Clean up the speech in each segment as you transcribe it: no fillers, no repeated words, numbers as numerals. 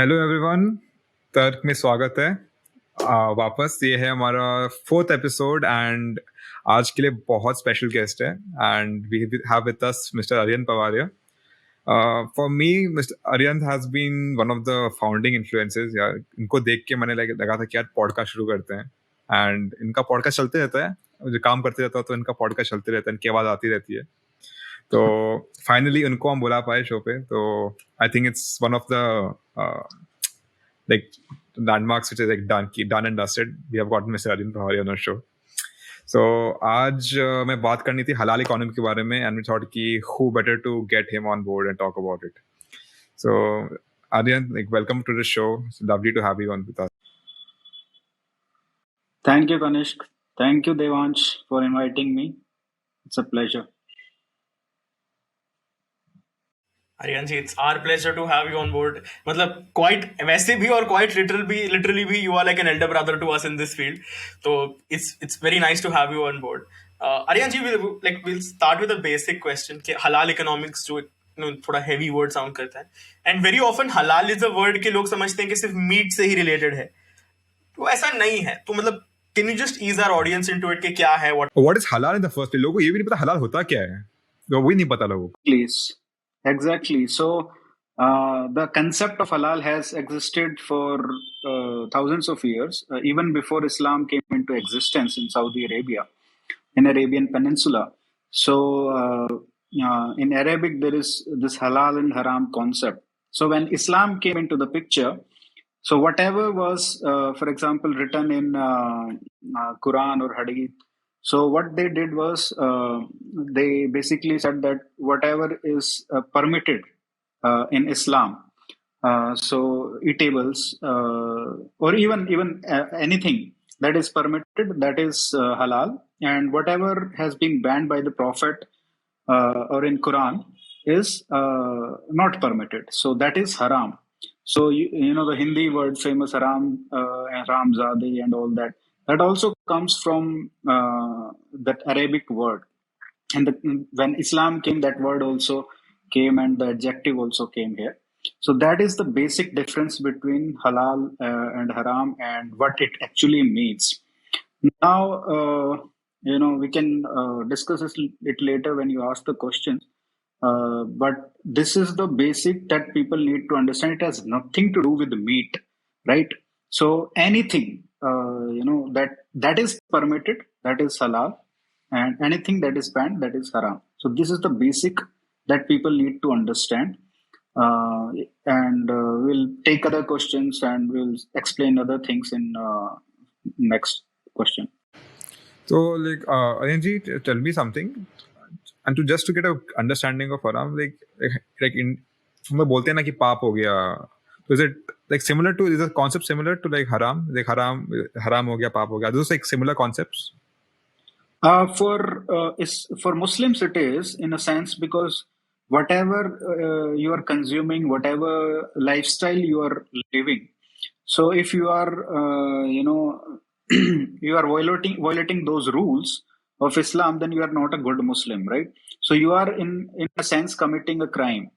Hello everyone, तर्क में स्वागत है। वापस ये है हमारा 4th एपिसोड एंड आज के लिए बहुत स्पेशल गेस्ट है and we have with us mister Aryan Pawaria. For me mister Aryan has been one of the founding influences. यार इनको देख के मैंने लगा था कि यार पॉडकास्ट शुरू करते हैं एंड इनका पॉडकास्ट चलते रहता है, जो काम करते रहता है तो इनका पॉडकास्ट चलते रहता है, इनकी आवाज़ आती रहती है। तो फाइनली उनको हम बुला पाए शो पे, तो I think it's one of the like landmarks which is like done and dusted. We have gotten Mr. Arjun Pahari on our show. So आज मैं बात करनी थी हलाल इकोनॉमी के बारे में and we thought कि who better to get him on board and talk about it. So Aryan, like welcome to the show. It's lovely to have you on with us. Thank you, Kanishk. Thank you, Devansh, for inviting me. It's a pleasure. Aryan ji, it's our pleasure to have you on board. मतलब quite वैसे भी और quite literally भी you are like an elder brother to us in this field. So it's very nice to have you on board. Aryan ji, we'll start with a basic question कि हलाल economics जो थोड़ा heavy word sound करता है, and very often हलाल is a word के लोग समझते हैं कि सिर्फ मीट से ही related है, तो ऐसा नहीं है। तो मतलब can you just ease our audience into it कि क्या है what is halal in the first place? लोगों को ये भी नहीं पता हलाल होता क्या है, तो वही नहीं पता लोगों को। Please. Exactly. So the concept of halal has existed for thousands of years, even before Islam came into existence in Saudi Arabia, in Arabian Peninsula. So in Arabic, there is this halal and haram concept. So when Islam came into the picture, so whatever was, for example, written in Quran or Hadith, so what they did was they basically said that whatever is permitted in Islam, so eatables or even anything that is permitted, that is halal, and whatever has been banned by the Prophet or in Quran is not permitted. So that is haram. So you know the Hindi word famous haram, haramzade and all that. That also comes from that Arabic word. And when Islam came, that word also came and the adjective also came here. So that is the basic difference between halal and haram and what it actually means. Now, we can discuss it later when you ask the questions. But this is the basic that people need to understand. It has nothing to do with the meat, right? So anything, that is permitted, that is halal, and anything that is banned, that is haram. So this is the basic that people need to understand. And we'll take other questions and we'll explain other things in next question. So like Aryan ji, tell me something. And just to get a understanding of haram, like in हम लोग बोलते हैं ना कि पाप हो गया, so is it like similar to, is the concept similar to like haram, like haram हो गया, पाप हो गया, those like similar concepts? For Muslims it is in a sense, because whatever you are consuming, whatever lifestyle you are living, so if you are you are violating those rules of Islam, then you are not a good Muslim, right? So you are in a sense committing a crime.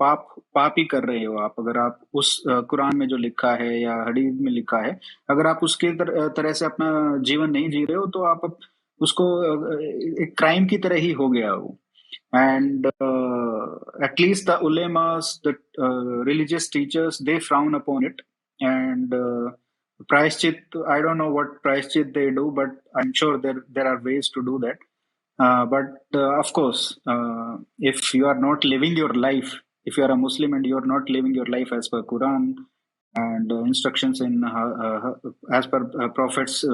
पाप ही कर रहे हो आप, अगर आप उस कुरान में जो लिखा है या हदीस में लिखा है, अगर आप उसके तरह से अपना जीवन नहीं जी रहे हो, तो आप उसको एक क्राइम की तरह ही हो गया वो. And at least the ulemas, the religious teachers, they frown upon it. And Prayashchit, I don't know what Prayashchit they do, but I'm sure there are ways to do that. But of course, if you are not living your life, if you are a Muslim and you are not living your life as per Quran and instructions in as per Prophet's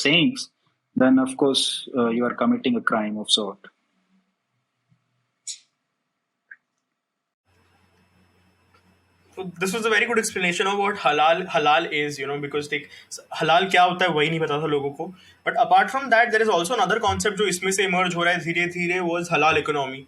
sayings, then of course you are committing a crime of sort. So this was a very good explanation of what halal is, because like halal क्या होता है वही नहीं पता था लोगों को. But apart from that, there is also another concept जो इसमें से emerge हो रहा है धीरे धीरे, was halal economy.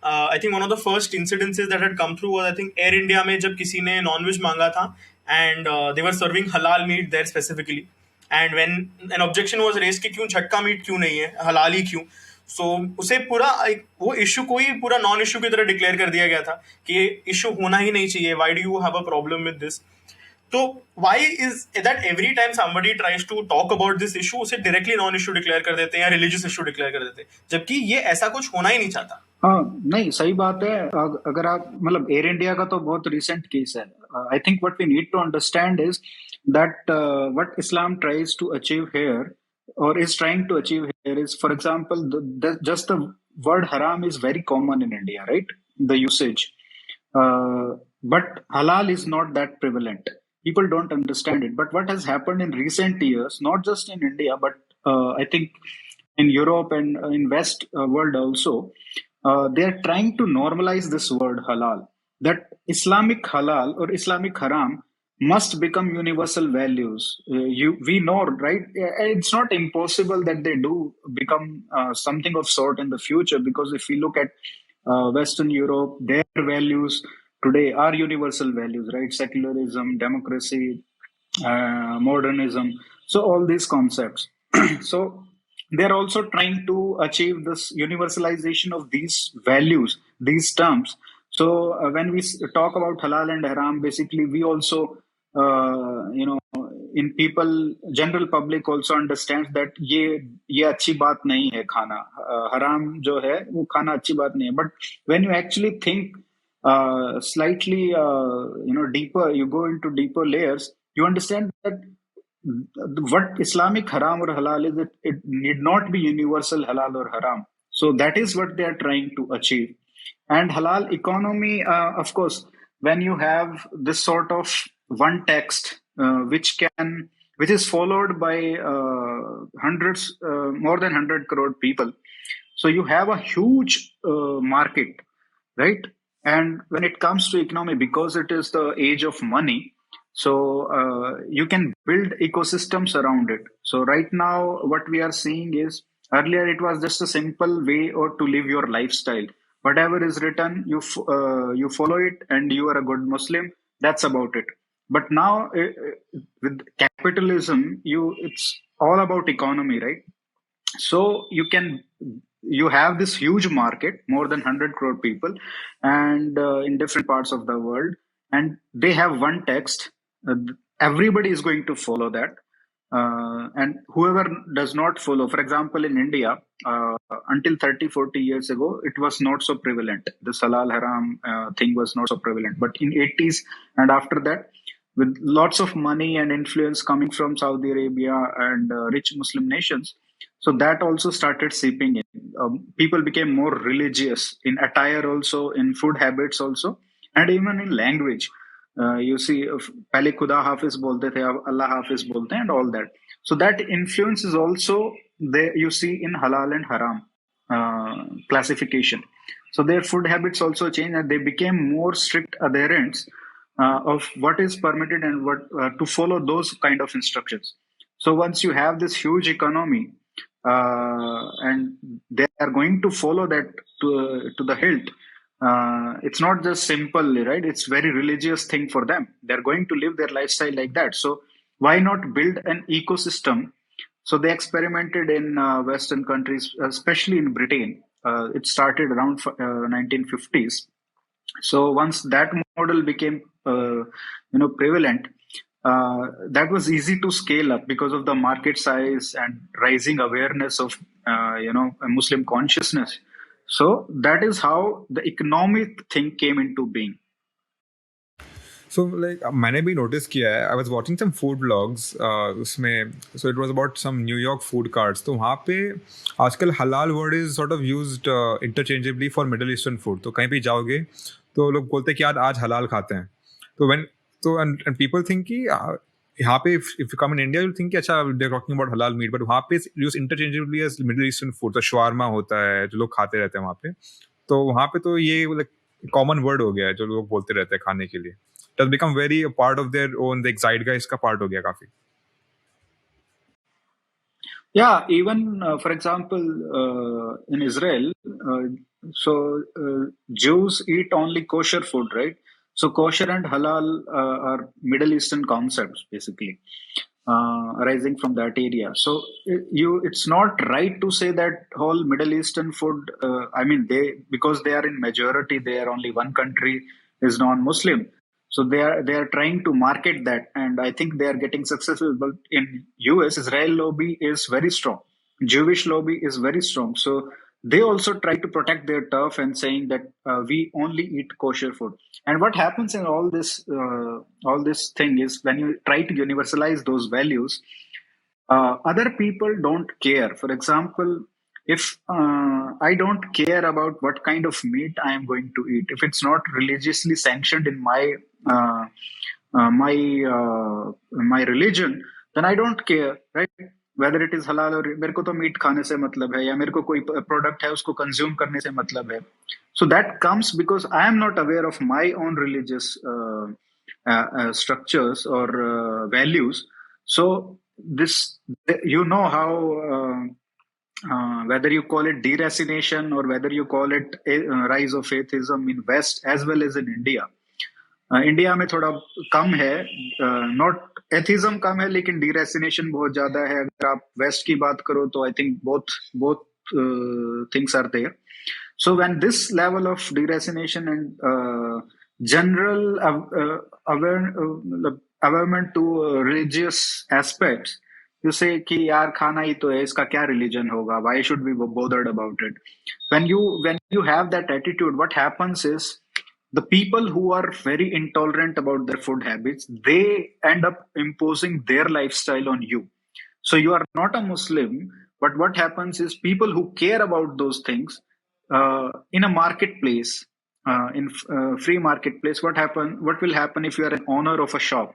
I think one of the first incidences that had come through was, I think, Air India में जब किसी ने non-veg मांगा था, and they were serving halal meat there specifically. And when an objection was raised कि क्यों झटका meet क्यों नहीं है, halal ही क्यों, सो उसे पूरा वो इशू को ही पूरा नॉन इशू की तरह डिक्लेयर कर दिया गया था कि ये इशू होना ही नहीं चाहिए. Why do you have a problem with this? तो why is that every time somebody tries to talk about this issue उसे डायरेक्टली नॉन इशू डिक्लेयर कर देते हैं या रिलीजियस इशू डिक्लेयर कर देते हैं, जबकि ये ऐसा कुछ होना ही नहीं चाहता. हाँ, नहीं, सही बात है. अगर आप मतलब एयर इंडिया का तो बहुत रिसेंट केस है. I think what we need to understand is that what Islam tries to achieve here or is trying to achieve here is, for example, just the word haram is very common in India, right? The usage. But halal is not that prevalent. People don't understand it. But what has happened in recent years, not just in India, but I think in Europe and in West world also, they are trying to normalize this word halal. That Islamic halal or Islamic haram must become universal values. We know, right? It's not impossible that they do become something of sort in the future, because if we look at Western Europe, their values today are universal values, right? Secularism, democracy, modernism. So all these concepts. So they're also trying to achieve this universalization of these values, these terms. So when we talk about halal and haram, basically we also in people, general public also understands that ये अच्छी बात नहीं है खाना. हराम जो है वो खाना अच्छी बात नहीं है. But when you actually think slightly deeper, you go into deeper layers, you understand that what Islamic haram or halal is, it need not be universal halal or haram. So that is what they are trying to achieve. And halal economy, of course, when you have this sort of one text which is followed by hundreds, more than 100 crore people, so you have a huge market, right? And when it comes to economy, because it is the age of money, so you can build ecosystems around it. So right now what we are seeing is, earlier it was just a simple way or to live your lifestyle. Whatever is written, you follow it and you are a good Muslim. That's about it. But now with capitalism, it's all about economy, right? So you have this huge market, more than 100 crore people, and in different parts of the world, and they have one text. Everybody is going to follow that. And whoever does not follow, for example, in India, until 30-40 years ago, it was not so prevalent. The halal haram thing was not so prevalent. But in 80s and after that, with lots of money and influence coming from Saudi Arabia and rich Muslim nations, so that also started seeping in. People became more religious in attire also, in food habits also, and even in language. You see, पहले खुदा हाफिज बोलते थे, अब अल्लाह हाफिज बोलते हैं, and all that. So that influence is also there, you see, in halal and haram classification. So their food habits also changed, and they became more strict adherents of what is permitted and what to follow those kind of instructions. So once you have this huge economy, and they are going to follow that to the hilt. It's not just simple, right? It's very religious thing for them. They're going to live their lifestyle like that. So why not build an ecosystem? So they experimented in Western countries, especially in Britain. It started around 1950s. So once that model became, prevalent, that was easy to scale up because of the market size and rising awareness of, Muslim consciousness. So that is how the economic thing came into being. So like मैंने भी notice किया है. I was watching some food vlogs. उसमें so it was about some New York food carts. तो वहाँ पे आजकल halal word is sort of used interchangeably for Middle Eastern food. तो कहीं भी जाओगे तो लोग बोलते हैं कि आज halal खाते हैं. तो and people think कि यहाँ पे if you come in India you'll think कि अच्छा they're talking about halal meat, but वहाँ पे use interchangeably as Middle Eastern food. तो shawarma होता है जो लोग खाते रहते हैं वहाँ पे. तो वहाँ पे तो ये like common word हो गया है जो लोग बोलते रहते हैं खाने के लिए. it has become very a part of their own, the zeitgeist का part हो गया काफी. Yeah, even for example, in Israel, Jews eat only kosher food, right? So kosher and halal are Middle Eastern concepts, basically, arising from that area. So it's not right to say that whole Middle Eastern food. I mean, because they are in majority, they are only one country is non-Muslim. So they are trying to market that, and I think they are getting successful. But in US, Israel lobby is very strong. Jewish lobby is very strong. So they also try to protect their turf and saying that we only eat kosher food. And what happens in all this thing is when you try to universalize those values, other people don't care. For example, if I don't care about what kind of meat I am going to eat, if it's not religiously sanctioned in uh, my religion, then I don't care, right? Whether it is halal or मेरे को तो meet खाने से मतलब है या मेरे को कोई प्रोडक्ट है उसको कंज्यूम करने से मतलब है. So that comes because I am not aware of my own religious structures or values. So this, how whether you call it deracination or whether you call it rise of atheism in West as well as in India. India में थोड़ा कम है, not atheism कम है, लेकिन डीरेसिनेशन बहुत ज्यादा है. अगर आप वेस्ट की बात करो तो I think both things are there. So when this level of deracination and general awarement to religious aspects, you say कि यार खाना ही तो है, इसका क्या रिलीजन होगा, why should we bothered about it. When you have that attitude, what happens is the people who are very intolerant about their food habits, they end up imposing their lifestyle on you. So you are not a Muslim, but what happens is people who care about those things in a marketplace, in free marketplace, what will happen if you are an owner of a shop?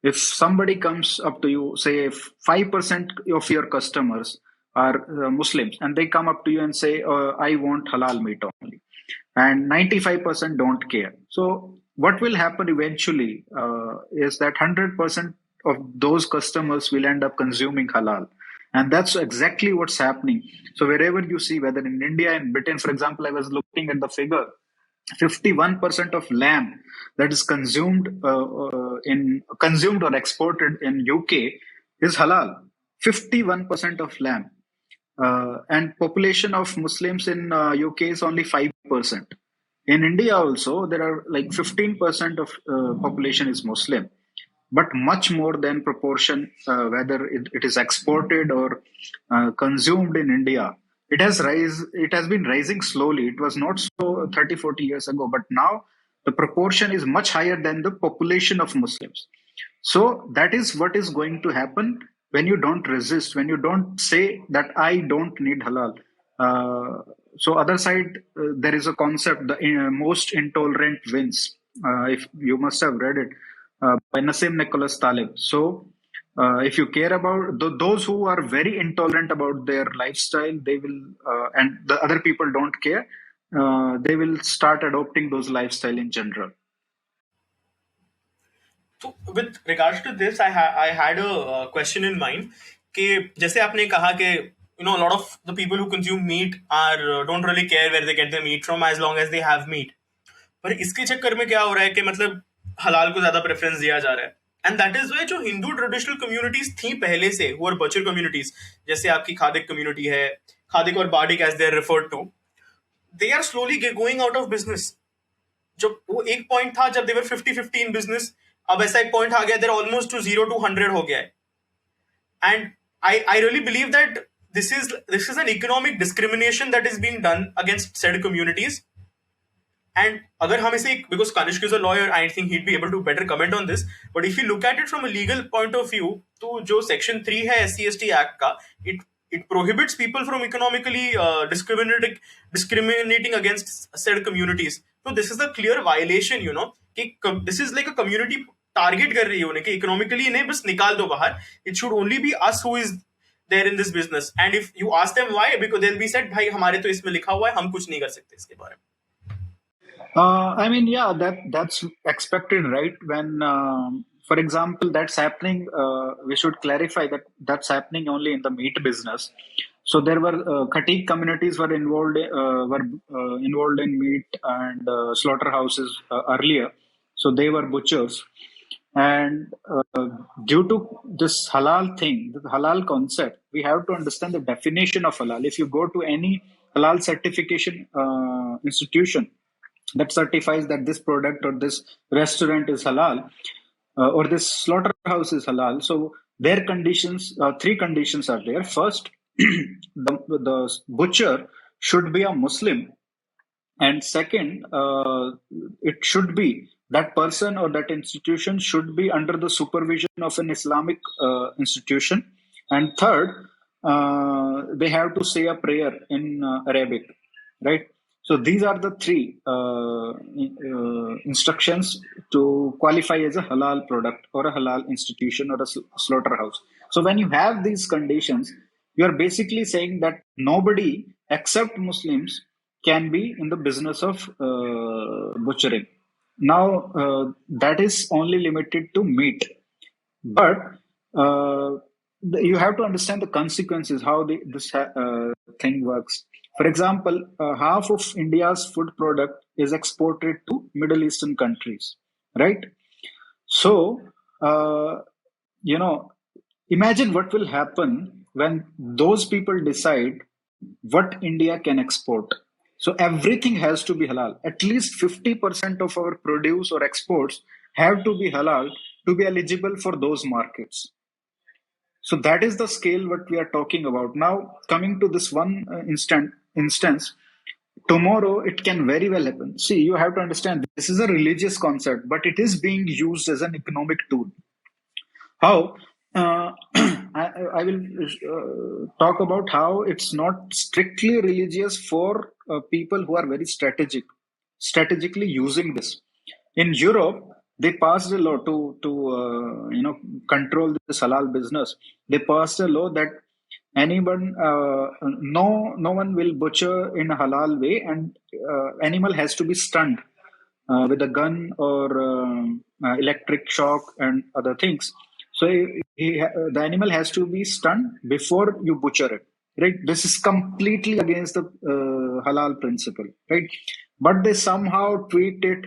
If somebody comes up to you, say if 5% of your customers are Muslims, and they come up to you and say, I want halal meat only, and 95% don't care. So what will happen eventually is that 100% of those customers will end up consuming halal. And that's exactly what's happening. So wherever you see, whether in India and Britain, for example, I was looking at the figure, 51% of lamb that is consumed or exported in UK is halal. 51% of lamb. And population of Muslims in UK is only 5%. In India also, there are like 15% of population is Muslim, but much more than proportion, whether it is exported or consumed in India. It has been rising slowly. It was not so 30, 40 years ago, but now the proportion is much higher than the population of Muslims. So that is what is going to happen when you don't resist, when you don't say that I don't need halal. So other side, there is a concept, the most intolerant wins. If you must have read it by Nassim Nicholas Taleb. So if you care about those who are very intolerant about their lifestyle, they will, and the other people don't care, they will start adopting those lifestyle in general. तो with regards to this, I had a question in mind कि जैसे आपने कहा कि a lot of the people who consume meat are don't really care where they get their meat from as long as they have meat. पर इसके चक्कर में क्या हो रहा है कि मतलब हलाल को ज्यादा प्रेफरेंस दिया जा रहा है. एंड दैट इज वाई जो हिंदू ट्रेडिशनल कम्युनिटीज थी पहले से, वो बचर कम्युनिटीज, जैसे आपकी खादिक कम्युनिटी है, खादिक और Badik as they are referred to, they are slowly going out of business. जब वो एक पॉइंट था जब देवर 50-50 इन बिजनेस, अब ऐसा एक पॉइंट आ गया देर ऑलमोस्ट टू 0 to 100 हो गया है. And I really believe that this is an economic discrimination that is being done against said communities. And अगर हम इसे, because Kanishk is a lawyer, I think he'd be able to better comment on this, but if you look at it from a legal point of view, तो जो section 3 है SC/ST act का, it prohibits people from economically discriminating against said communities. So this is a clear violation, कि this is like a community target कर रही है उन्हें कि economically इन्हें बस निकाल दो बाहर. It should only be us who is there in this business. And if you ask them why, because they'll be said, भाई हमारे तो इसमें लिखा हुआ है, हम कुछ नहीं कर सकते इसके बारे में. I mean, yeah, that's expected, right? When, for example, that's happening. We should clarify that that's happening only in the meat business. So there were Khatik communities were involved in meat and slaughterhouses earlier. So they were butchers, and due to this halal thing, the halal concept, we have to understand the definition of halal. If you go to any halal certification institution that certifies that this product or this restaurant is halal, or this slaughterhouse is halal. So their conditions, three conditions are there. First, the butcher should be a Muslim, and second, it should be that person or that institution should be under the supervision of an Islamic institution. And third, they have to say a prayer in Arabic, right? So these are the three instructions to qualify as a halal product or a halal institution or a slaughterhouse. So when you have these conditions, you are basically saying that nobody except Muslims can be in the business of butchering. Now, that is only limited to meat, but uh, you have to understand the consequences, how this thing works. For example, half of India's food product is exported to Middle Eastern countries, right? So, uh, you know, imagine what will happen when those people decide what India can export. So everything has to be halal. At least 50% of our produce or exports have to be halal to be eligible for those markets. So that is the scale what we are talking about. Now, coming to this one instance, tomorrow it can very well happen. See, you have to understand this is a religious concept, but it is being used as an economic tool. How? I will talk about how it's not strictly religious for people who are very strategically using this. In Europe, they passed a law to control this halal business. They passed a law that anyone no one will butcher in a halal way, and animal has to be stunned with a gun or electric shock and other things. So the animal has to be stunned before you butcher it. Right? This is completely against the halal principle. Right? But they somehow tweaked it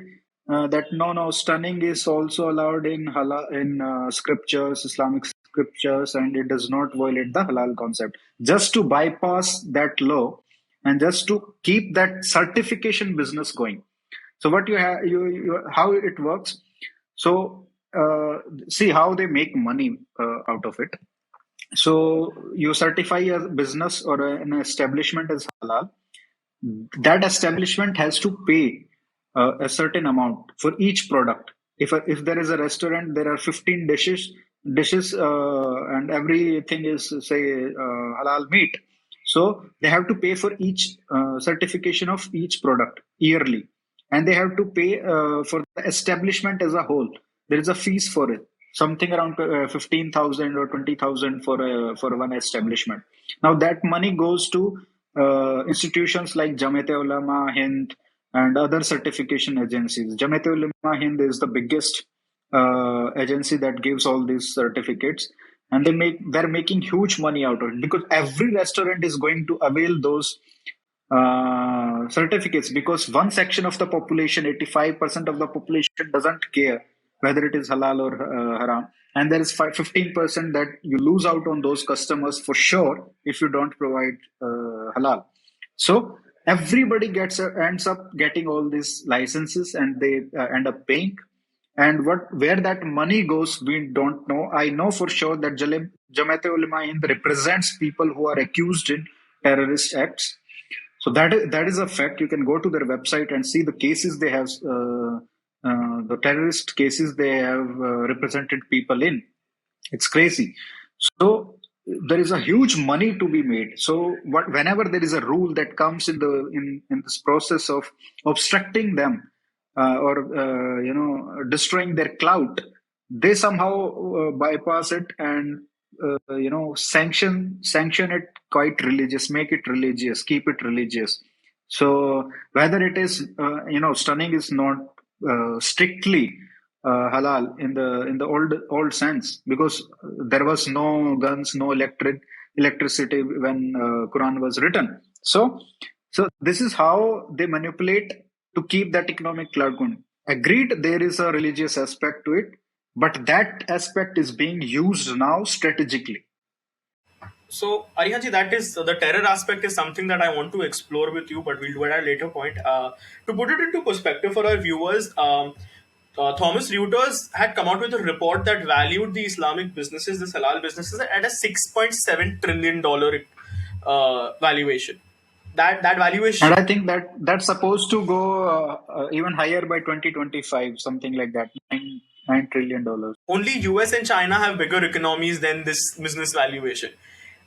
that no, stunning is also allowed in halal in scriptures, Islamic scriptures, and it does not violate the halal concept. Just to bypass that law and just to keep that certification business going. So what you have, how it works. So see how they make money out of it. So you certify a business or an establishment as halal. That establishment has to pay a certain amount for each product. If there is a restaurant, there are 15 dishes, and everything is say halal meat. So they have to pay for each certification of each product yearly, and they have to pay for the establishment as a whole. There is a fees for it, something around 15,000 or 20,000 for one establishment. Now that money goes to institutions like Jamiat-e-Ulama Hind and other certification agencies. Jamiat-e-Ulama Hind is the biggest agency that gives all these certificates, and they're making huge money out of it because every restaurant is going to avail those certificates, because one section of the population, 85% of the population, doesn't care whether it is halal or haram, and there is 15% that you lose out on those customers for sure if you don't provide halal. So everybody ends up getting all these licenses, and they end up paying. And where that money goes, we don't know. I know for sure that Jamiat-e-Ulama Hind represents people who are accused in terrorist acts. So that is a fact. You can go to their website and see the cases they have, the terrorist cases they have represented people in. It's crazy. So there is a huge money to be made. So whenever there is a rule that comes in this process of obstructing them or destroying their clout, they somehow bypass it and sanction it quite religious, make it religious, keep it religious. So whether it is, stunning is not strictly halal in the old sense, because there was no guns, no electricity when Quran was written. So this is how they manipulate to keep that economic cloud going. Agreed, there is a religious aspect to it, but that aspect is being used now strategically. So, Arihanji, that is the terror aspect is something that I want to explore with you, but we'll do it at a later point. To put it into perspective for our viewers, Thomas Reuters had come out with a report that valued the Islamic businesses, the halal businesses, at a $6.7 trillion valuation. That And valuation, I think that that's supposed to go even higher by 2025, something like that, $9 trillion. only US and China have bigger economies than this business valuation.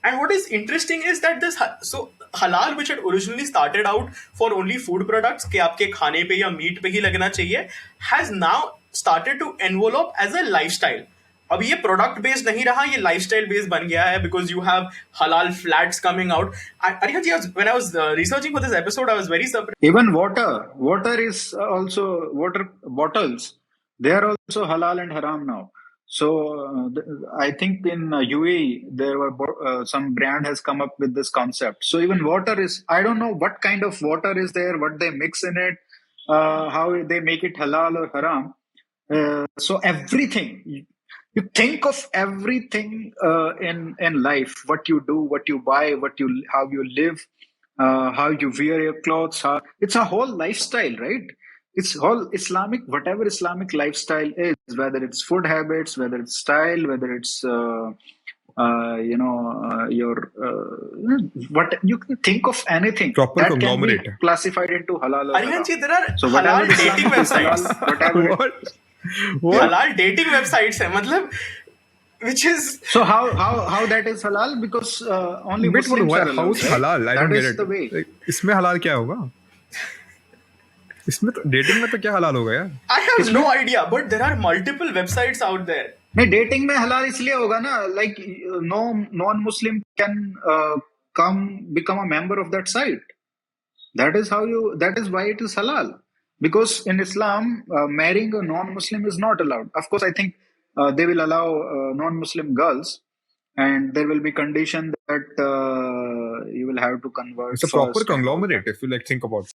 And what is interesting is that so halal, which had originally started out for only food products, कि आपके खाने पे या meet पे ही लगना चाहिए, has now started to envelop as a lifestyle. अब ये प्रोडक्ट बेस्ड नहीं रहा, ये लाइफस्टाइल बेस्ड बन गया है, बिकॉज यू हैव हलाल flats coming out. Arihan ji, when I was researching for this episode, I was very surprised. Even water is also water bottles. They are also halal and haram now. So I think in UAE there were some brand has come up with this concept. So even water is, I don't know what kind of water is there, what they mix in it, how they make it halal or haram. So everything. You think of everything in life, what you do, what you buy, how you live, how you wear your clothes. It's a whole lifestyle, right? It's whole Islamic, whatever Islamic lifestyle is, whether it's food habits, whether it's style, whether it's your what you can think of anything Proper that can be conglomerate. classified into halal or Arihan haram. ji, there are So whatever halal dating Islamic is websites. halal, whatever What? What? halal dating websites है, मतलब, which is So how that is halal? Because only Wait, Muslims are allowed, how's right? halal? I That don't get is it. the way. Like, इसमें halal क्या होगा? इसमें तो dating में तो क्या halal होगा यार? I have no idea, but there are multiple websites out there. नहीं, dating में halal इसलिए होगा ना, like no non-Muslim can come become a member of that site. That is why it is halal. Because in Islam, marrying a non-Muslim is not allowed. Of course, I think they will allow non-Muslim girls, and there will be condition that you will have to convert. It's a proper first and all conglomerate if you like think about it.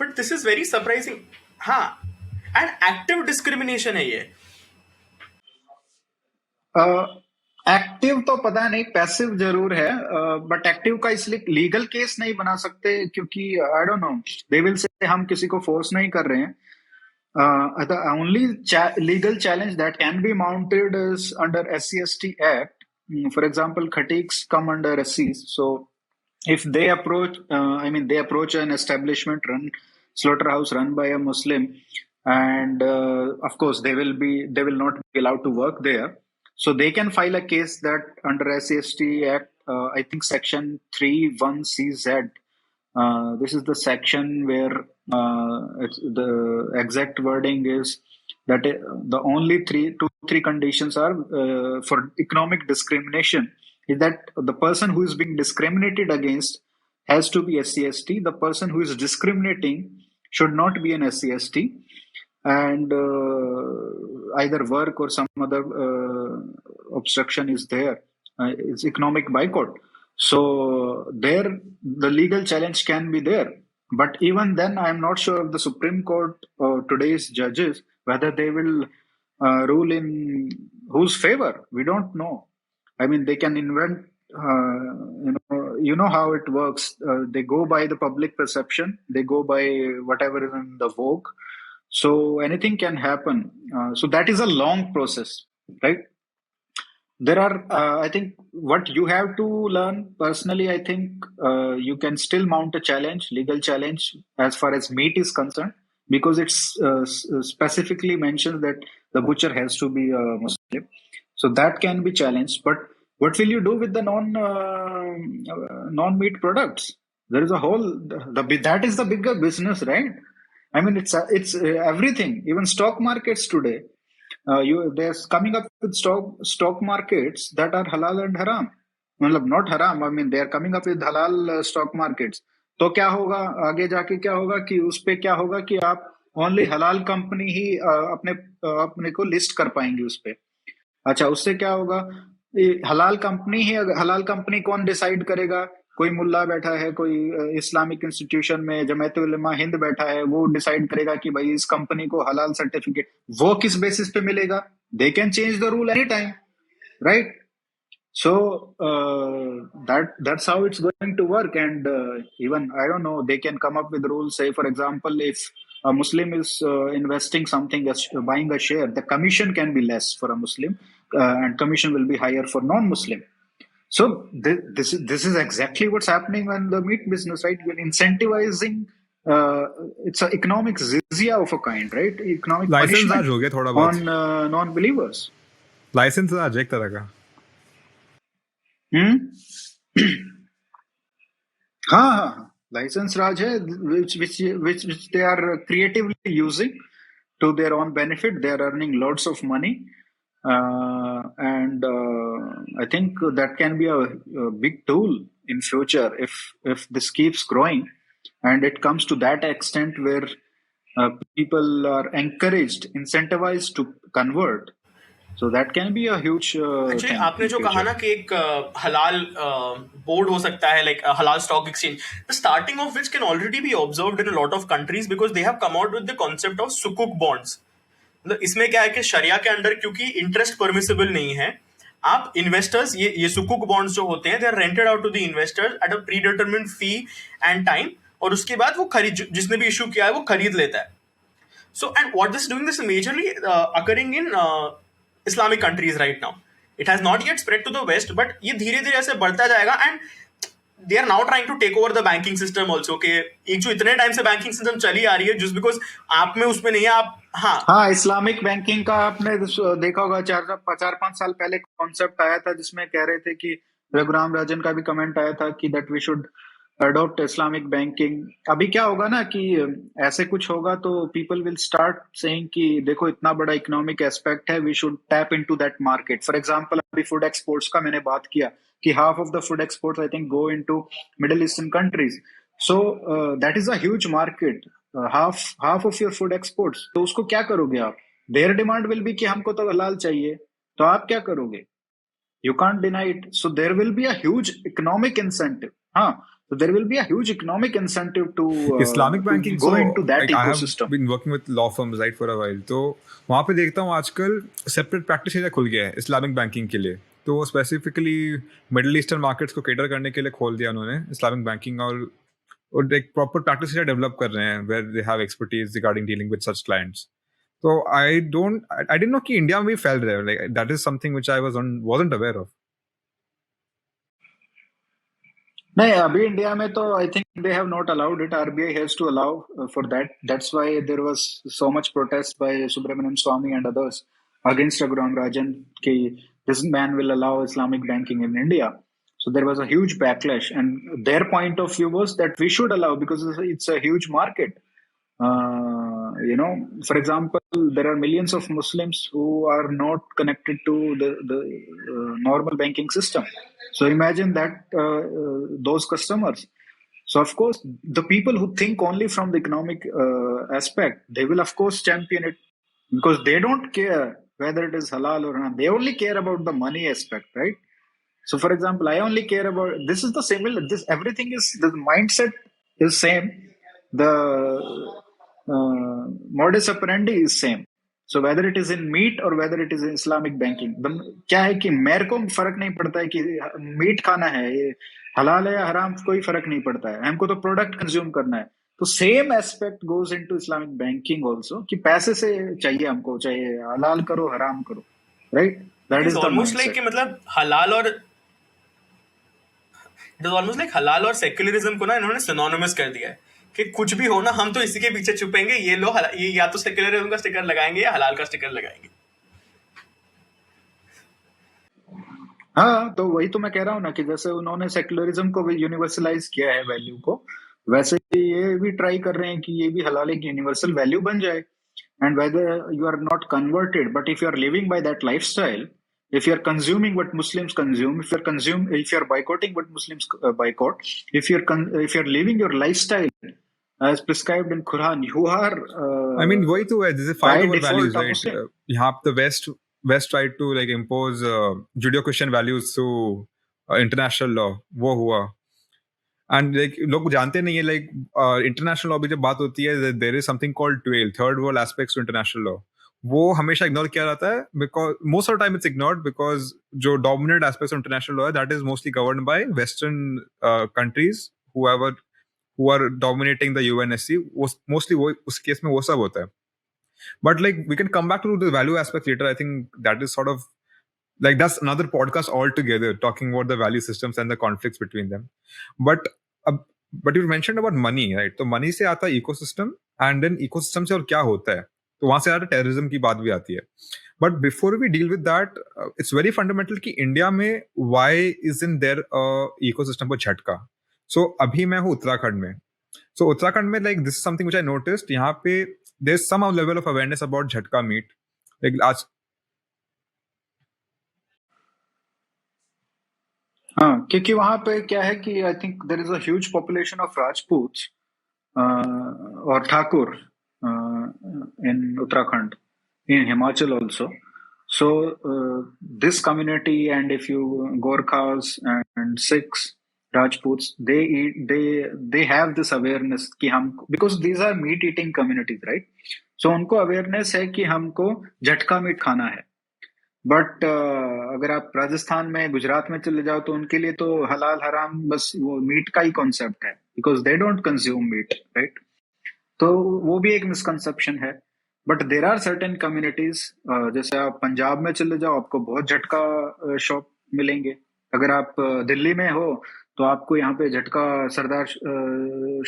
But this is very surprising. हाँ, and active discrimination है ये. Active तो पता नहीं, passive जरूर है, but active का इसलिए लीगल केस नहीं बना सकते क्योंकि I don't know, they will say हम किसी को फोर्स नहीं कर रहे हैं. The only legal challenge that can be mounted is under SC/ST Act. For example, khatiks come under SCs. So if they approach, they approach an establishment slaughterhouse run by a Muslim, and of course they will not be allowed to work there. So they can file a case that under SC/ST Act, I think Section 3(1)(CZ. This is the section where the exact wording is that the only three conditions are for economic discrimination is that the person who is being discriminated against has to be SC/ST. The person who is discriminating should not be an SC/ST. And either work or some other obstruction is there. It's economic boycott. So there, the legal challenge can be there. But even then, I'm not sure of the Supreme Court or today's judges, whether they will rule in whose favor. We don't know. I mean, they can invent, you know how it works. They go by the public perception. They go by whatever is in the vogue. So anything can happen. So that is a long process, right? There are, I think, what you have to learn personally. I think you can still mount a challenge, legal challenge, as far as meat is concerned, because it's specifically mentions that the butcher has to be a Muslim. So that can be challenged. But what will you do with the non-meat products? There is a whole that is the bigger business, right? I mean, it's everything. Even stock markets today, they're coming up with stock markets that are halal and haram. Well, not haram. I mean, they are coming up with halal stock markets. तो क्या होगा आगे जाके, क्या होगा कि उस पे क्या होगा कि आप ओनली हलाल कंपनी ही अपने को लिस्ट कर पाएंगे उस पे। अच्छा, उससे क्या होगा, ये हलाल कंपनी ही, हलाल कंपनी कौन डिसाइड करेगा? कोई मुल्ला बैठा है, कोई इस्लामिक इंस्टीट्यूशन में जमात उलमा हिंद बैठा है, वो डिसाइड करेगा कि भाई इस कंपनी को हलाल सर्टिफिकेट, वो किस बेसिस पे मिलेगा? They can change the rule any time, right? So that's how it's going to work, and even I don't know, they can come up with rules. Say, for example, if a Muslim is investing something, as buying a share, the commission can be less for a Muslim, and commission will be higher for non-Muslim. So this is exactly what's happening in the meat business, right? You're incentivizing. It's an economic jizya of a kind, right? Economic licence punishment आज हो गया थोड़ा बहुत, on non-believers. Licence आज एक तरह का। हाँ, लाइसेंस राज है, which they are creatively using to their own benefit. They are earning lots of money, and I think that can be a big tool in future if this keeps growing, and it comes to that extent where people are encouraged, incentivized to convert. So that can be a huge actually thing आपने in जो कहा future. ना कि एक हलाल board हो सकता है, लाइक हलाल stock exchange, the starting of which can already B observed in a lot of countries because they have come out with the concept of sukuk bonds. मतलब इसमें क्या है कि शरिया के अंडर क्योंकि इंटरेस्ट परमिसिबल नहीं है, आप इन्वेस्टर्स ये सुकुक बॉन्ड्स जो होते हैं, they are rented out to the investors at a predetermined fee and time, और उसके बाद वो खरीद, जिसने भी इशू किया है वो खरीद लेता है। So, and what this is doing, this is majorly occurring in Islamic countries right now. It has not yet spread to the West, but ये धीरे धीरे ऐसे बढ़ता जाएगा, and they are now trying to take over the banking system also. कि एक जो इतने टाइम से बैंकिंग सिस्टम चली आ रही है, just because आप में उसमें नहीं है, आप हाँ, इस्लामिक बैंकिंग का आपने देखा होगा, 4-5 साल पहले कॉन्सेप्ट आया था जिसमें कह रहे थे कि रघुराम राजन का भी कमेंट आया था कि that we should adopt Islamic banking. अभी क्या होगा ना कि ऐसे कुछ होगा तो पीपल विल स्टार्ट सेइंग कि देखो इतना बड़ा इकोनॉमिक एस्पेक्ट है, we should tap into that market. For example, अभी फूड एक्सपोर्ट्स का मैंने बात किया कि half of the food exports I think go into middle eastern countries, so that is a huge market, half of your food exports. तो उसको क्या करोगे आप? देयर डिमांड विल बी कि हमको तो हलाल चाहिए, तो आप क्या करोगे? You can't deny it. So there will be a huge economic incentive. So there will be a huge economic incentive to Islamic banking go into that I have ecosystem. been working with law firms right for a while, तो वहाँ पे देखता हूँ आजकल separate practice area खुल गया है Islamic banking के लिए। तो वो स्पेसिफिकली मिडिल ईस्टर्न मार्केट्स को केटर करने के लिए खोल दिया उन्होंने इस्लामिक बैंकिंग, और एक प्रॉपर प्रैक्टिस एरिया डेवलप कर रहे हैं where they have expertise regarding dealing with such clients. तो आई डिडंट नो कि इंडिया में भी फैल रहा है, like that is something which I wasn't aware of. नहीं, अभी इंडिया में तो I think they have not allowed it, RBI has to allow for that. That's why there was so much protest by Subramanian Swamy and others against Raghuram Rajan कि this man will allow Islamic banking in India. So there was a huge backlash, and their point of view was that we should allow because it's a huge market. For example, there are millions of Muslims who are not connected to the normal banking system. So imagine that those customers. So of course, the people who think only from the economic aspect, they will of course champion it because they don't care whether it is halal or not. They only care about the money aspect, right? So, for example, I only care about this is the similar. This everything is the mindset is same. The modus operandi is same. So, whether it is in meat or whether it is in Islamic banking, क्या है कि मेरे को फर्क नहीं पड़ता है कि मीट खाना है, ये हलाल है या हराम, कोई फर्क नहीं पड़ता है, हमको तो प्रोडक्ट कंज्यूम करना है। तो same aspect goes into Islamic banking also कि पैसे से चाहिए हमको, चाहिए हलाल करो हराम करो, right? That is almost like कि मतलब हलाल और इट इज ऑलमोस्ट लाइक हलाल और सेक्युलरिज्म को ना इन्होंने सिनोनिमस कर दिया है कि कुछ भी हो ना, हम तो इसी के पीछे छुपेंगे, ये लोग ये या तो सेक्युलरिज्म का स्टिकर लगाएंगे या हलाल का स्टिकर लगाएंगे। हाँ, तो वही तो मैं कह रहा हूँ ना कि जैसे उन्होंने सेक्युलरिज्म को भी यूनिवर्सलाइज किया है वैल्यू को, वैसे ये भी ट्राई कर रहे हैं कि ये भी हलाल एक यूनिवर्सल वैल्यू बन जाए। And whether you are not converted but if you are living by that lifestyle, if you're consuming what Muslims consume, if you're boycotting what Muslims boycott, if you're living your lifestyle as prescribed in Quran, you are I mean, वही तो है, there's a fight by over default values, a right? Muslim. यहाँ the West tried to like impose Judeo-Christian values through international law. वो हुआ. And like लोग जानते नहीं है, like international law भी जब बात होती है, there is something called TWAIL, third world aspects to international law. वो हमेशा इग्नोर किया जाता है, because most of the time it's ignored because जो dominant aspects of international law है, that is mostly governed by Western countries, who are dominating the UNSC. Mostly वो उस case में वो सब होता है. But like we can come back to the value aspect later. I think that is sort of like that's another podcast altogether, talking about the value systems and the conflicts between them. But you mentioned about money, right? तो money से आता है ecosystem, and then ecosystem से और क्या होता है, तो वहां से आता है terrorism की बात भी आती है. But before we deal with that, it's very fundamental कि इंडिया में why isn't there a ecosystem for झटका? So अभी मैं हूँ उत्तराखंड में. So उत्तराखंड में like this is something which I noticed. यहाँ पे there's some level of awareness about झटका meat. Like आज हाँ, क्योंकि वहां पे क्या है कि I think there is a huge population of Rajput और ठाकुर इन Uttarakhand, in Himachal also. So this community, and if you Gorkhas and Sikhs, Rajputs, they have this awareness कि हम, because these are meat eating communities, right? So उनको awareness है कि हमको झटका meet खाना है. बट अगर आप राजस्थान में, गुजरात में चले जाओ तो उनके लिए तो हलाल हराम बस वो मीट का ही कॉन्सेप्ट है, because they don't consume meat, right? तो वो भी एक मिसकंसेप्शन है. But there are certain communities, जैसे आप पंजाब में चले जाओ आपको बहुत झटका शॉप मिलेंगे. अगर आप दिल्ली में हो तो आपको यहाँ पे झटका सरदार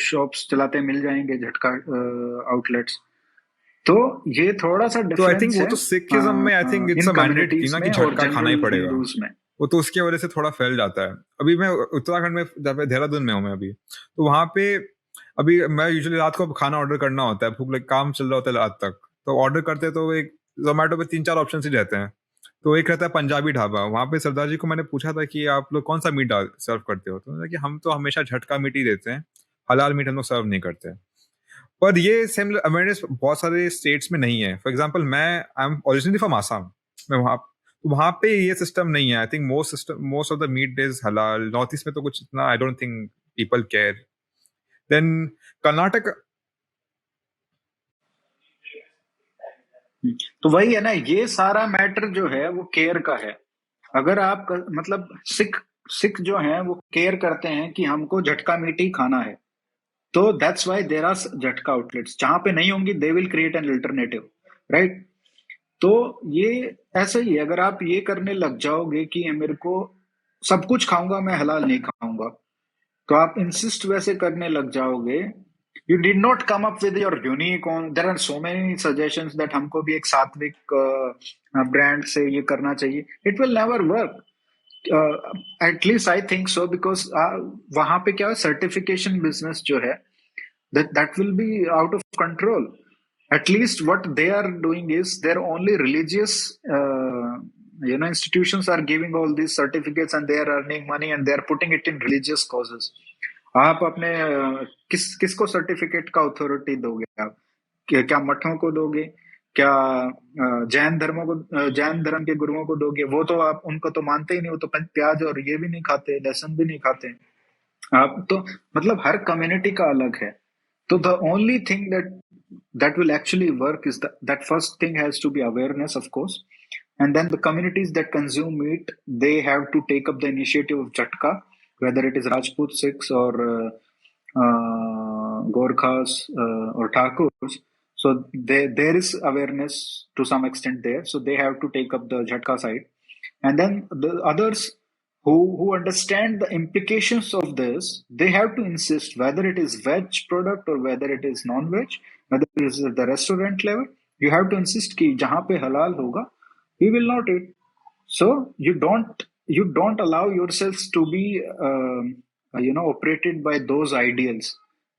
शॉप्स चलाते मिल जाएंगे, झटका आउटलेट्स. तो ये थोड़ा सा तो आई डिफरेंस थिंक वो है तो सिखिज्म में I think it's a mandate कि ना कि झटका खाना ही पड़ेगा, वो तो उसकी वजह से थोड़ा फैल जाता है. अभी मैं उत्तराखंड में, देहरादून में हूँ मैं अभी, तो वहां पे अभी मैं यूजुअली रात को खाना ऑर्डर करना होता है, भूख काम चल रहा होता है रात तक, तो ऑर्डर करते तो एक जोमेटो पे 3-4 ऑप्शन ही रहते हैं. तो एक रहता है पंजाबी ढाबा. वहां पे सरदार जी को मैंने पूछा था कि आप लोग कौन सा मीट सर्व करते हो, तो कि हम तो हमेशा झटका मीट ही देते हैं, हलाल मीट हम लोग सर्व नहीं करते. पर ये सेम अवेयरनेस बहुत सारे स्टेट्स में नहीं है. फॉर एग्जांपल मैं I am originally from Assam, मैं वहाँ पे ये सिस्टम नहीं है. I think most of the meat is halal. North east में तो कुछ इतना I don't think people care. Then Karnataka, तो वही है ना, ये सारा मैटर जो है वो केयर का है. अगर आप मतलब सिख जो हैं वो केयर करते हैं कि हमको झटका मीट ही खाना है, तो दैट्स व्हाई देयर आर झटका आउटलेट्स. जहां पे नहीं होंगी they will create an alternative, right? तो ये ऐसा ही है. अगर आप ये करने लग जाओगे कि मेरे को सब कुछ खाऊंगा, मैं हलाल नहीं खाऊंगा, तो आप इंसिस्ट वैसे करने लग जाओगे. You did not come up with your unique on. There are so many suggestions that हमको भी एक सात्विक ब्रांड से ये करना चाहिए. It will never work. At least I think so, because वहां पे क्या है, सर्टिफिकेशन बिजनेस जो है that will be out of control. At least what they are doing is their only religious institutions are giving all these certificates and they are earning money and they are putting it in religious causes. आप अपने किसको certificate का authority दोगे? आप क्या मठों को दोगे? क्या जैन धर्म के गुरुओं को दोगे? वो तो आप उनको तो मानते ही नहीं, वो तो प्याज और ये भी नहीं खाते, लहसुन भी नहीं खाते. आप तो मतलब हर कम्युनिटी का अलग है. So the only thing that will actually work is that first thing has to be awareness, of course, and then the communities that consume meat, they have to take up the initiative of Jhatka, whether it is Rajput, Sikhs, or Gorkhas or Thakurs. So there is awareness to some extent there. So they have to take up the Jhatka side, and then the others who understand the implications of this, they have to insist whether it is veg product or whether it is non-veg, whether it is at the restaurant level, you have to insist कि जहाँ पे halal होगा, we will not eat. So you don't allow yourselves to be operated by those ideals.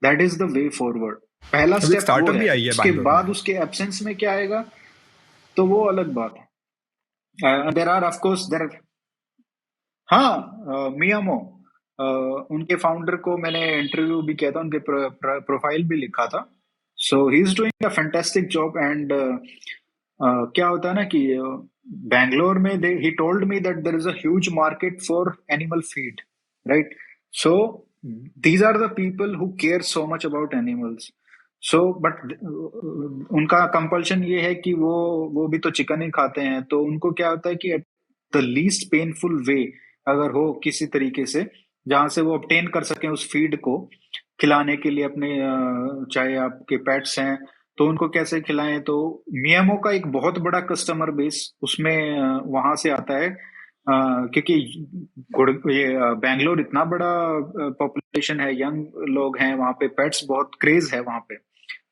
That is the way forward. पहला step वो है. उसके बाद उसके एब्सेंस में क्या आएगा तो वो अलग बात है. there are of course there हाँ मियामो उनके फाउंडर को मैंने इंटरव्यू भी किया था, उनके प्रोफाइल भी लिखा था. So he is doing a fantastic job. And क्या होता है ना कि बैंगलोर में he told me that there is a huge market for animal feed, right? So these are the people who care so much about animals. So but उनका compulsion ये है कि वो भी तो चिकन ही खाते हैं, तो उनको क्या होता है कि द लीस्ट पेनफुल वे अगर हो किसी तरीके से जहां से वो ऑब्टेन कर सकें उस फीड को खिलाने के लिए अपने चाहे आपके पेट्स हैं तो उनको कैसे खिलाएं. तो मियामो का एक बहुत बड़ा कस्टमर बेस उसमें वहां से आता है, क्योंकि ये बैंगलोर इतना बड़ा पॉपुलेशन है, यंग लोग हैं वहां पे, पेट्स बहुत क्रेज है वहां पे.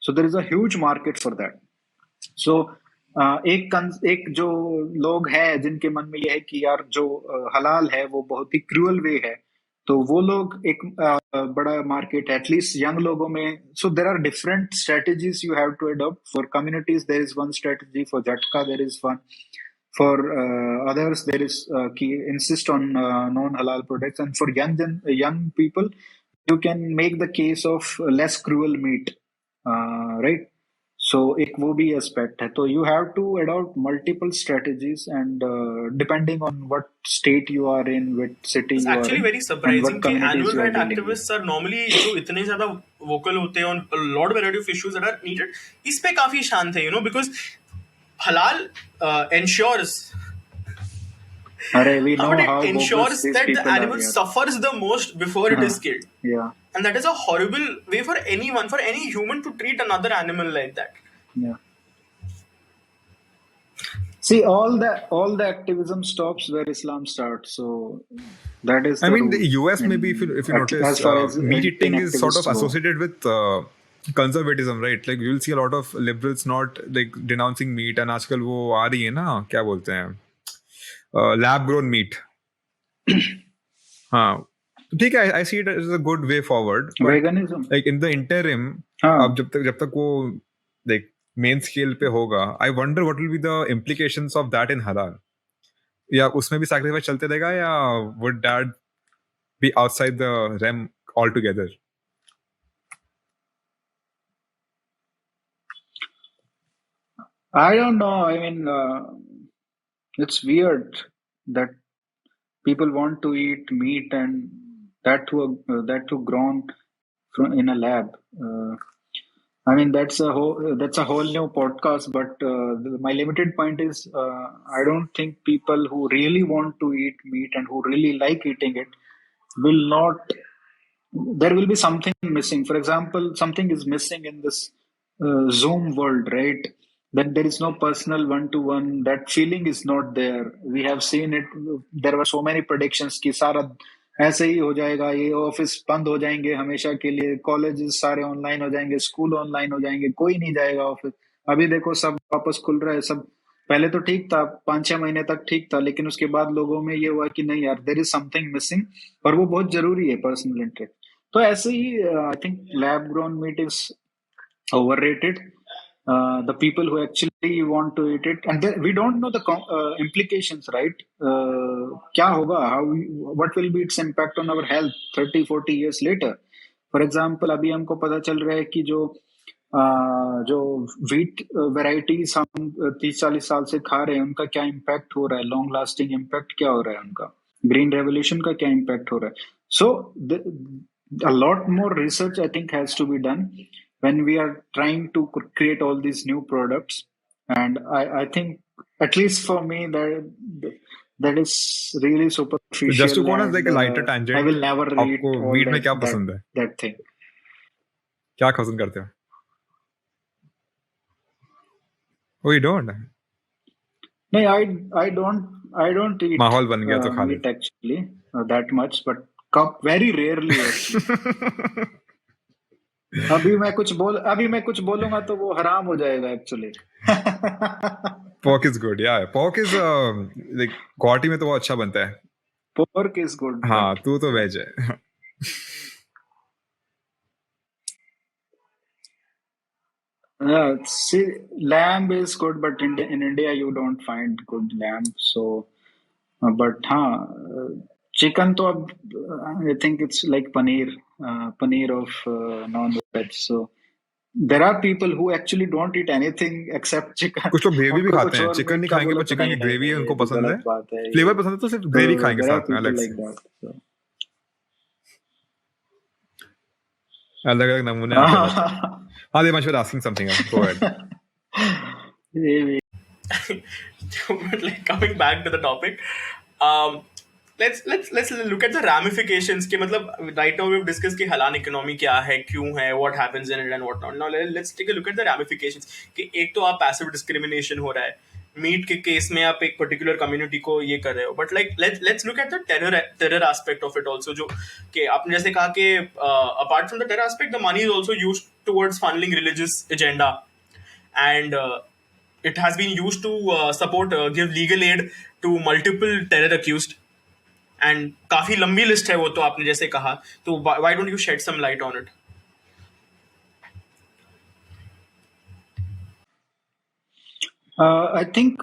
So there is a huge market for that. So एक जो लोग हैं जिनके मन में यह है कि यार जो हलाल है वो बहुत ही क्रूअल वे है, तो वो लोग एक बड़ा मार्केट है एटलीस्ट यंग लोगों में. So there are different strategies you have to adopt. For communities there is one strategy, for jhatka there is one, for others there is insist on non-halal products, and for young people you can make the case of less cruel meat, right? So एक वो भी aspect है. तो you have to adopt multiple strategies, and depending on what state you are in, which city It's you are actually in, very and surprising what कि communities animal you are right dealing with. activists are normally जो इतने ज्यादा vocal होते हैं on a lot variety of issues that are needed, इस पे काफी शांत है, because halal ensures Arey, we know but how it bogus ensures these that the people are animal here. suffers the most before it is killed. Yeah, And that is a horrible way for anyone, for any human to treat another animal like that. yeah. See, all the activism stops where Islam starts. So that is I the mean, the rule. US maybe if you notice, as far as meat eating Indian is sort of activists go. associated with conservatism, right? Like you'll see a lot of liberals not like denouncing meat, and आजकल वो आ रही है ना, क्या बोलते हैं, lab grown meat. हाँ, ठीक है. I see it as a good way forward, but Veganism. like in the interim, हाँ. अब जब तक वो like main scale पे होगा, I wonder what will be the implications of that in halal. या उसमें भी sacrifice चलते रहेगा, या would that be outside the realm altogether? I don't know. I mean, it's weird that people want to eat meat, and that too grown in a lab. I mean, that's a whole new podcast. But my limited point is, I don't think people who really want to eat meat and who really like eating it will not. There will be something missing. For example, something is missing in this Zoom world, right? Then there is no personal one-to-one. That feeling is not there. We have seen it. There were so many predictions कि सारा ऐसे ही हो जाएगा, ये office बंद हो जाएंगे हमेशा के लिए, कॉलेजेस सारे ऑनलाइन हो जाएंगे, स्कूल ऑनलाइन हो जाएंगे, कोई नहीं जाएगा ऑफिस. अभी देखो सब वापस खुल रहा है सब. पहले तो ठीक था, 5-6 महीने तक ठीक था, लेकिन उसके बाद लोगों में ये हुआ कि नहीं यार, देयर इज समथिंग मिसिंग, और वो बहुत जरूरी है, पर्सनल इंटरेस्ट. तो ऐसे ही I think lab grown meat is overrated. The people who actually want to eat it, and we don't know the implications, right? क्या होगा, what will be its impact on our health 30-40 years later? For example, अभी हमको पता चल रहा है कि जो wheat varieties हम 30-40 साल से खा रहे हैं, उनका क्या इम्पैक्ट हो रहा है, लॉन्ग लास्टिंग इम्पैक्ट क्या हो रहा है उनका, ग्रीन रेवोल्यूशन का क्या इम्पैक्ट हो रहा है. सो a lot more research I think has to be done when we are trying to create all these new products. And I think, at least for me, that is really superficial. Just to go on like a lighter tangent, I will never eat आपको all meet में क्या पसंद है? that thing. क्या पसंद करते हो? Oh, you don't? No, I don't eat माहौल बन गया तो खा meat actually that much, but very rarely actually. अभी मैं कुछ बोलूंगा तो वो हराम हो जाएगा actually. Pork is good, yeah. Pork is like Guwahati में तो वो अच्छा बनता है. Pork is good. हाँ, तू तो वेज है. See, lamb is good, but in India you don't find good lamb. So, but chicken to I think it's like paneer of non-veg. So there are people who actually don't eat anything except chicken. कुछ लोग gravy भी उनको खाते कुछ हैं, और chicken meet नहीं का खाएंगे बोलो पर तो चिकन नहीं की नहीं ग्रेवी नहीं, है ये उनको तो पसंद है, गलत बात है ये. फ्लेवर पसंद है तो सिर्फ ग्रेवी तो खाएंगे there are साथ में people अलग like से. that. So. अलग अलग नमूने आते रहते हैं. हाँ, Devansh was asking something else. Go ahead. ये भी But like coming back to the topic, um, let's look at the ramifications. कि मतलब right now we've discussed कि halal economy क्या है, क्यों है, what happens in it and what not. Now let's take a look at the ramifications. कि एक तो आप passive discrimination हो रहा है, मीट के केस में आप एक पर्टिकुलर कम्युनिटी को ये कर रहे हो, but like let's look at the terror aspect of it also. जो कि आपने जैसे कहा कि apart from the terror aspect the money is also used towards funding religious agenda, and it has been used to give legal aid to multiple terror accused, and काफी लंबी list है वो, तो आपने जैसे कहा, तो why don't you shed some light on it? I think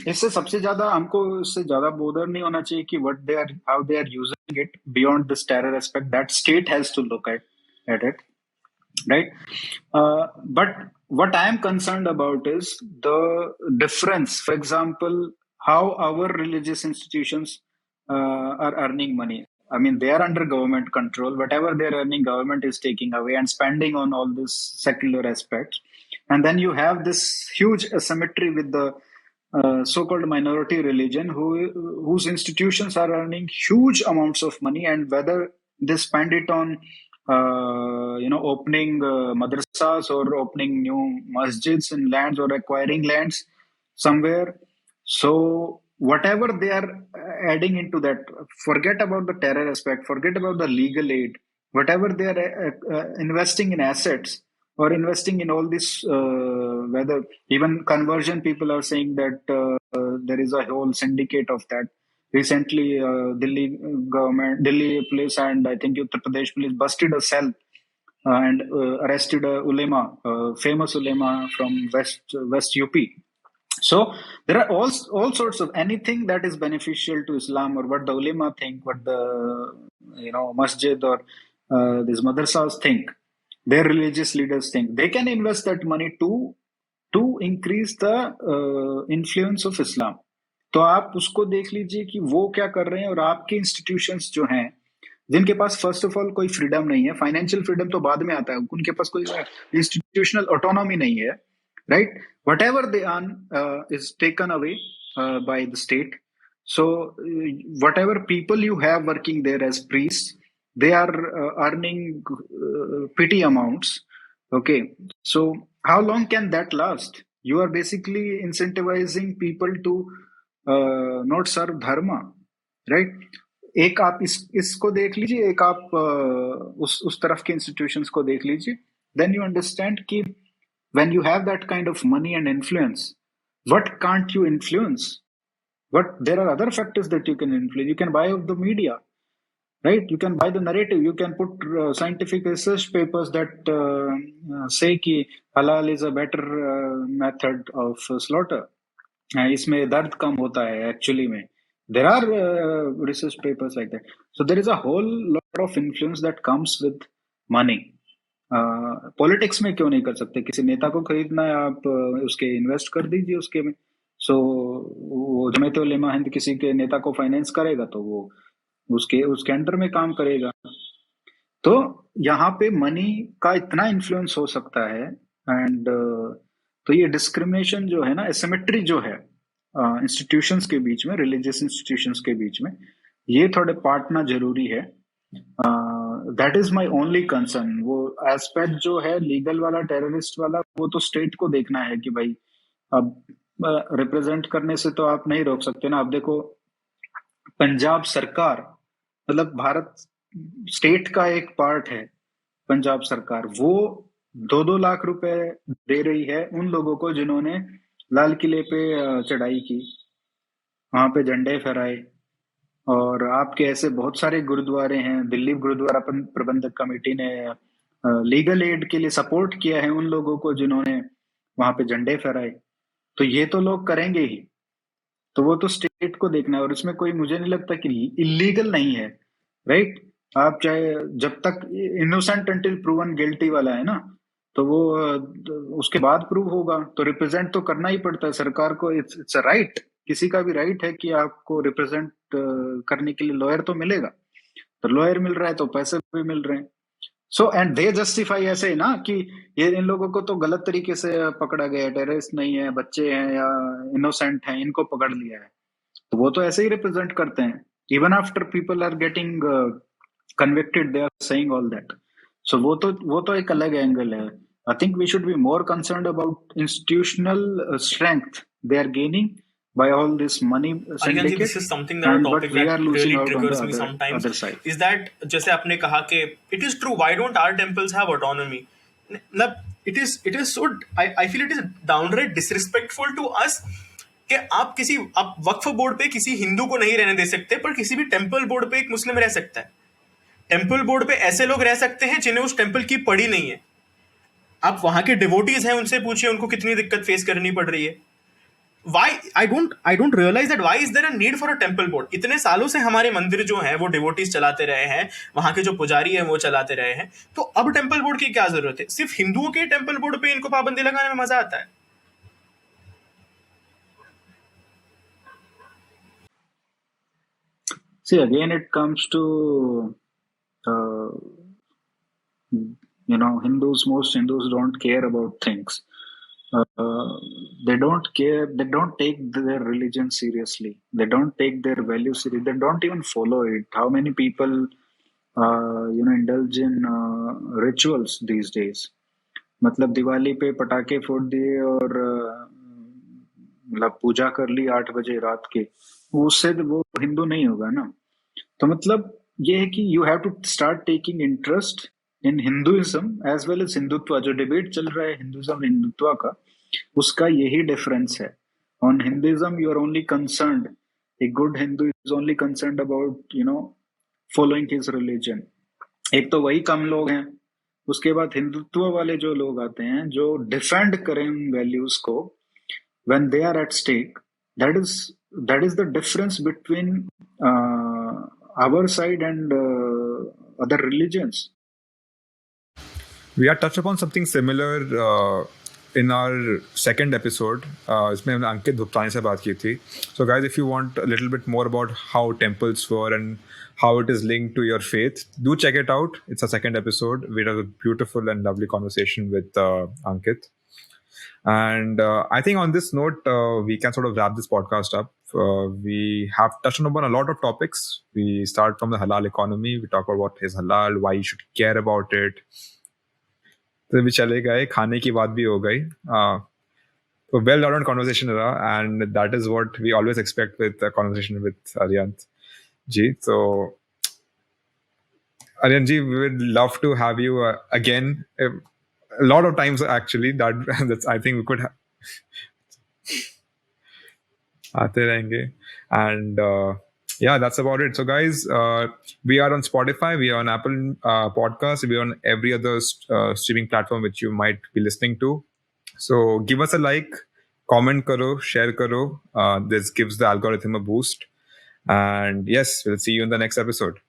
इससे सबसे ज्यादा हमको इससे ज्यादा बोदर नहीं होना चाहिए कि what they are how they are using it beyond this terror aspect that state has to look at it, right? But what I am concerned about is the difference. For example, how our religious institutions are earning money. I mean, they are under government control. Whatever they are earning, government is taking away and spending on all this secular aspects. And then you have this huge asymmetry with the so-called minority religion, whose institutions are earning huge amounts of money, and whether they spend it on opening madrasas or opening new masjids in lands or acquiring lands somewhere. So whatever they are adding into that, forget about the terror aspect, forget about the legal aid, whatever they are investing in assets or investing in all this, whether even conversion, people are saying that there is a whole syndicate of that. Recently, Delhi police and I think Uttar Pradesh police busted a cell and arrested a ulema, famous ulema from West UP. So there are all sorts of anything that is beneficial to Islam, or what the ulema think, what the masjid or these madrasas think, their religious leaders think. They can invest that money to increase the influence of Islam. तो आप उसको देख लीजिए कि वो क्या कर रहे हैं, और आपके इंस्टीट्यूशंस जो हैं जिनके पास फर्स्ट ऑफ ऑल कोई फ्रीडम नहीं है, फाइनेंशियल फ्रीडम तो बाद में आता है, उनके पास कोई इंस्टीट्यूशनल ऑटोनॉमी नहीं है, right? Whatever they earn is taken away by the state. So whatever people you have working there as priest, they are earning petty amounts. Okay, so how long can that last? You are basically incentivizing people to not serve dharma, right? एक आप इसको देख लीजिए, एक आप उस तरफ के इंस्टीट्यूशंस को देख लीजिए, then you understand कि when you have that kind of money and influence, what can't you influence? But there are other factors that you can influence. You can buy off the media, right? You can buy the narrative. You can put scientific research papers that say कि halal is a better method of slaughter. इसमें दर्द कम होता है actually में. There are research papers like that. So there is a whole lot of influence that comes with money. Politics में क्यों नहीं कर सकते? किसी नेता को खरीदना है, आप उसके इन्वेस्ट कर दीजिए उसके में. सो वो जमात उलेमा हिंद किसी के नेता को फाइनेंस करेगा तो वो उसके अंडर में काम करेगा. तो यहाँ पे मनी का इतना इन्फ्लुएंस हो सकता है. एंड तो ये डिस्क्रिमिनेशन जो है ना, एसिमेट्री जो है इंस्टीट्यूशंस के बीच में, रिलीजियस इंस्टीट्यूशंस के बीच में, ये थोड़े पाटना जरूरी है. That is my only concern. वो एस्पेक्ट जो है लीगल वाला, टेररिस्ट वाला, वो तो स्टेट को देखना है कि भाई अब रिप्रेजेंट करने से तो आप नहीं रोक सकते ना. अब देखो, पंजाब सरकार, मतलब भारत स्टेट का एक पार्ट है पंजाब सरकार, वो 2-2 लाख रुपए दे रही है उन लोगों को जिन्होंने लाल किले पे चढ़ाई की, वहां पे झंडे फहराए. और आपके ऐसे बहुत सारे गुरुद्वारे हैं. दिल्ली गुरुद्वारा प्रबंधक कमेटी ने लीगल एड के लिए सपोर्ट किया है उन लोगों को जिन्होंने वहां पे झंडे फहराए, तो ये तो लोग करेंगे ही। तो वो तो स्टेट को देखना है, और इसमें कोई मुझे नहीं लगता कि इलीगल नहीं है, राइट। आप चाहे जब तक इनोसेंट अंटिल प्रूवन गिल्टी वाला है ना, तो वो उसके बाद प्रूव होगा, तो रिप्रेजेंट तो करना ही पड़ता है सरकार को। इट्स अ राइट, किसी का भी राइट है कि आपको रिप्रेजेंट करने के लिए लॉयर तो मिलेगा। तो लॉयर मिल रहा है तो पैसे भी मिल रहे हैं। सो एंड दे जस्टिफाई ऐसे ही ना कि ये इन लोगों को तो गलत तरीके से पकड़ा गया है, टेररिस्ट नहीं है, बच्चे हैं या इनोसेंट हैं, इनको पकड़ लिया है। तो वो तो ऐसे ही रिप्रेजेंट करते हैं। Even after people are getting convicted they are saying all that. So वो तो एक अलग एंगल है। I think we should be more concerned about institutional strength they are gaining by all this money Aryan ji, syndicate, this is something that a and but topic we that are losing really out on the triggers me other sometimes side. is that जैसे आपने कहा कि it is true, why don't our temples have autonomy? मतलब it is so I feel it is downright disrespectful to us कि आप वक्फ board पे किसी हिंदू को नहीं रहने दे सकते, पर किसी भी टेम्पल बोर्ड पे एक मुस्लिम रह सकता है। टेम्पल बोर्ड पे ऐसे लोग रह सकते हैं जिन्हें उस टेम्पल की पड़ी नहीं है। आप वहां के डिवोटीज हैं, उनसे पूछिए उनको कितनी दिक्कत फेस करनी पड़ रही है। Why I don't realize that why is there a need for a temple board? इतने सालों से हमारे मंदिर जो हैं वो डिवोटीज चलाते रहे हैं, वहां के जो पुजारी हैं वो चलाते रहे हैं, तो अब टेम्पल बोर्ड की क्या जरूरत है? सिर्फ हिंदुओं के टेम्पल बोर्ड पे इनको पाबंदी लगाने में मजा आता है। See, again, it comes to uh, most Hindus don't care about things. They don't care. They don't take their religion seriously. They don't take their values seriously. They don't even follow it. How many people, indulge in rituals these days? मतलब दिवाली पे पटाखे फोड़ दिए और मतलब पूजा कर ली 8 बजे रात के, उससे वो हिंदू नहीं होगा ना। तो मतलब ये है कि you have to start taking interest in Hinduism as well as Hindutva. जो डिबेट चल रहा है हिंदुइज्म और हिंदुत्व का, उसका यही डिफरेंस है। On Hinduism you are only concerned, a good Hindu is only concerned about following his religion. एक तो वही कम लोग हैं, उसके बाद हिंदुत्व वाले जो लोग आते हैं जो डिफेंड करें उन वैल्यूज को, when they are at stake, that is the difference between our side and other religions. We had touched upon something similar in our second episode. इसमें हमने अंकित भुगतानी से बात की थी. So guys, if you want a little bit more about how temples were and how it is linked to your faith, do check it out. It's a second episode. We had a beautiful and lovely conversation with Ankit. And I think on this note, we can sort of wrap this podcast up. We have touched upon a lot of topics. We start from the halal economy. We talk about what is halal, why you should care about it. तो भी चले गए, खाने की बात भी हो गई. So well-rounded conversation रहा, and that is what we always expect with a conversation with Aryant ji. So Aryant ji, we would love to have you again. A lot of times actually. That's I think we could आते रहेंगे. And yeah, that's about it. So guys, we are on Spotify, we are on Apple Podcasts, we are on every other streaming platform which you might be listening to. So give us a like, comment karo, share karo. This gives the algorithm a boost. And yes, we'll see you in the next episode.